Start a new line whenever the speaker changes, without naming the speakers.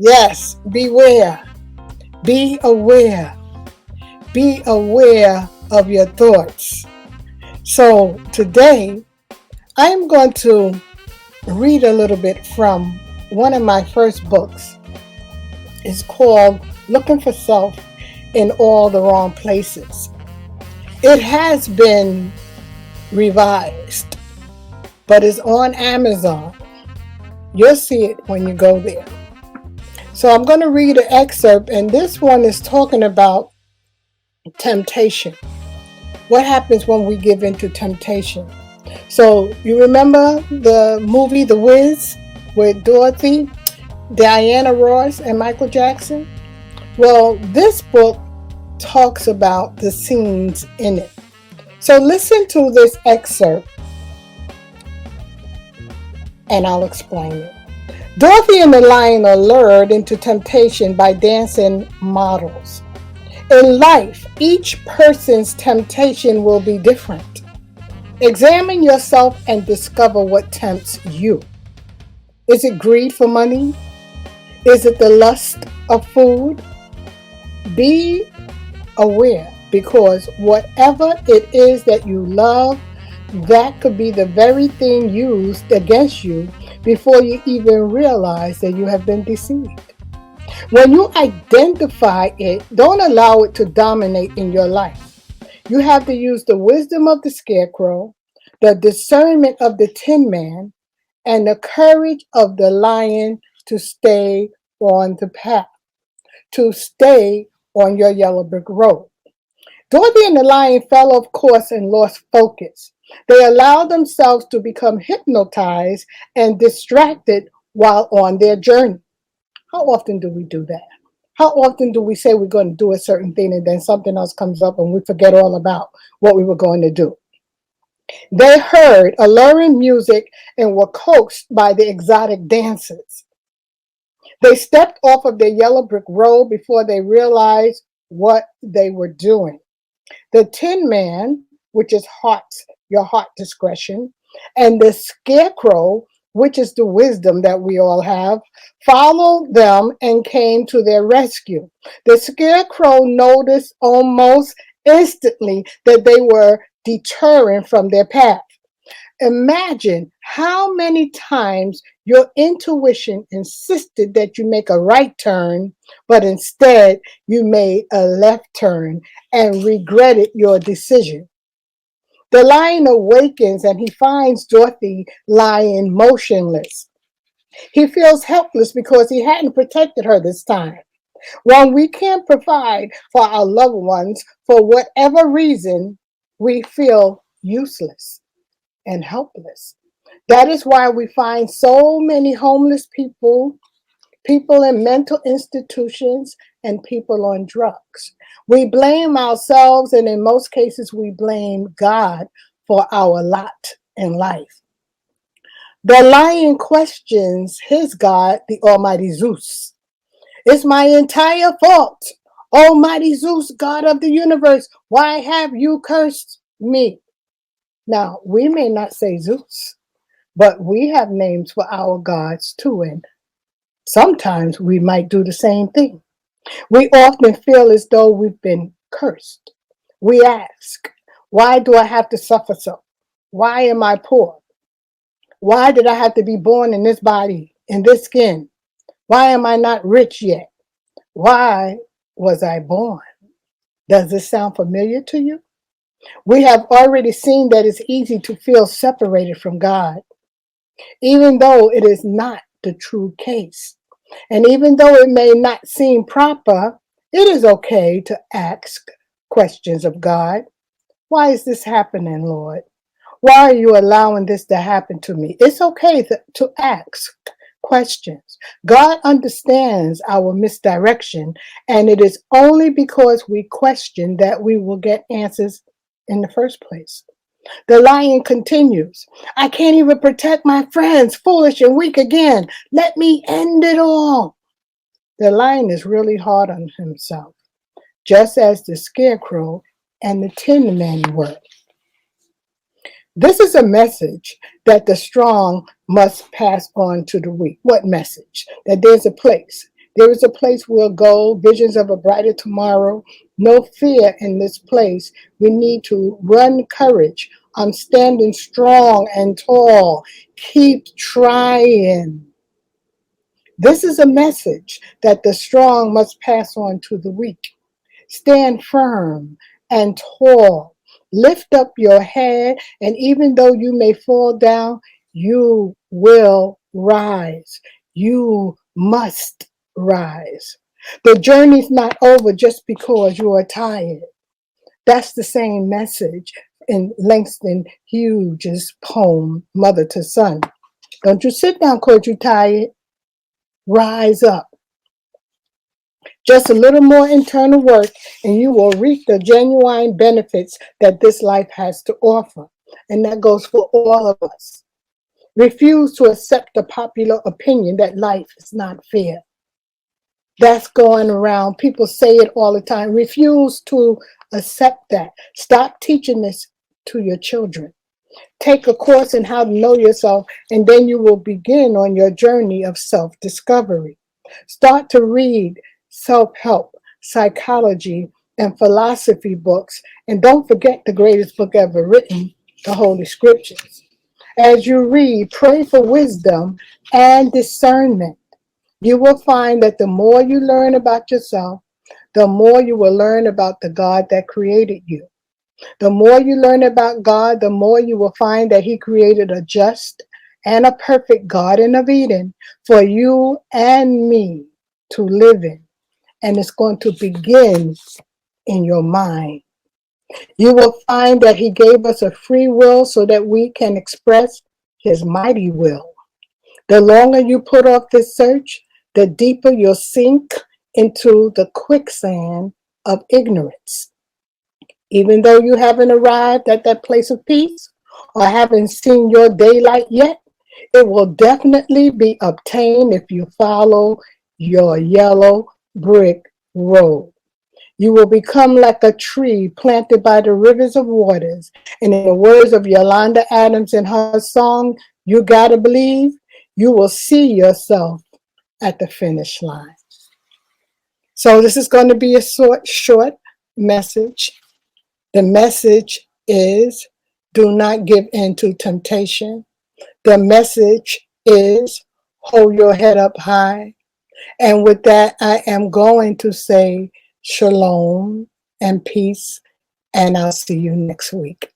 Yes, beware. Be aware. Be aware of your thoughts. So today, I am going to read a little bit from one of my first books. It's called Looking for Self in All the Wrong Places. It has been revised, but it's on Amazon. You'll see it when you go there. So I'm going to read an excerpt, and this one is talking about temptation. What happens when we give in to temptation? So you remember the movie The Wiz with Dorothy, Diana Ross, and Michael Jackson? Well, this book talks about the scenes in it. So listen to this excerpt and I'll explain it. Dorothy and the lion are lured into temptation by dancing models. In life, each person's temptation will be different. Examine yourself and discover what tempts you. Is it greed for money? Is it the lust of food? Be aware, because whatever it is that you love, that could be the very thing used against you before you even realize that you have been deceived. When you identify it, don't allow it to dominate in your life. You have to use the wisdom of the scarecrow, the discernment of the tin man, and the courage of the lion to stay on the path, to stay on your yellow brick road. Dorothy and the lion fell off course and lost focus. They allowed themselves to become hypnotized and distracted while on their journey. How often do we do that? How often do we say we're going to do a certain thing and then something else comes up and we forget all about what we were going to do? They heard alluring music and were coaxed by the exotic dancers. They stepped off of their yellow brick road before they realized what they were doing. The Tin Man, which is your heart discretion, and the Scarecrow, which is the wisdom that we all have, followed them and came to their rescue. The Scarecrow noticed almost instantly that they were deterring from their path. Imagine how many times your intuition insisted that you make a right turn, but instead you made a left turn and regretted your decision. The lion awakens and he finds Dorothy lying motionless. He feels helpless because he hadn't protected her this time. When we can't provide for our loved ones for whatever reason, we feel useless and helpless. That is why we find so many homeless people, people in mental institutions, and people on drugs. We blame ourselves, and in most cases, we blame God for our lot in life. The lion questions his God, the Almighty Zeus. It's my entire fault. Almighty Zeus, God of the universe, why have you cursed me? Now, we may not say Zeus, but we have names for our gods too, and sometimes we might do the same thing. We often feel as though we've been cursed. We ask, why do I have to suffer so? Why am I poor? Why did I have to be born in this body, in this skin? Why am I not rich yet? Why was I born? Does this sound familiar to you? We have already seen that it's easy to feel separated from God, even though it is not the true case. And even though it may not seem proper, it is okay to ask questions of God. Why is this happening, Lord? Why are you allowing this to happen to me? It's okay to ask questions. God understands our misdirection, and it is only because we question that we will get answers in the first place. The lion continues, I can't even protect my friends, foolish and weak again. Let me end it all. The lion is really hard on himself, just as the scarecrow and the tin men were. This is a message that the strong must pass on to the weak. What message? That there's a place. There is a place we'll go, visions of a brighter tomorrow. No fear in this place. We need to run courage. I'm standing strong and tall. Keep trying. This is a message that the strong must pass on to the weak. Stand firm and tall. Lift up your head, and even though you may fall down, you will rise. You must rise. The journey's not over just because you are tired. That's the same message in Langston Hughes' poem, Mother to Son. Don't you sit down because you're tired. Rise up. Just a little more internal work, and you will reap the genuine benefits that this life has to offer. And that goes for all of us. Refuse to accept the popular opinion that life is not fair. That's going around. People say it all the time. Refuse to accept that. Stop teaching this to your children. Take a course in how to know yourself, and then you will begin on your journey of self discovery. Start to read self help, psychology, and philosophy books. And don't forget the greatest book ever written, the Holy Scriptures. As you read, pray for wisdom and discernment. You will find that the more you learn about yourself, the more you will learn about the God that created you. The more you learn about God, the more you will find that He created a just and a perfect Garden of Eden for you and me to live in. And it's going to begin in your mind. You will find that He gave us a free will so that we can express His mighty will. The longer you put off this search, the deeper you'll sink into the quicksand of ignorance. Even though you haven't arrived at that place of peace or haven't seen your daylight yet, it will definitely be obtained if you follow your yellow brick road. You will become like a tree planted by the rivers of waters. And in the words of Yolanda Adams in her song, You Gotta Believe, you will see yourself at the finish line. So this is going to be a short message. The message is do not give in to temptation. The message is hold your head up high. And with that, I am going to say shalom and peace, and I'll see you next week.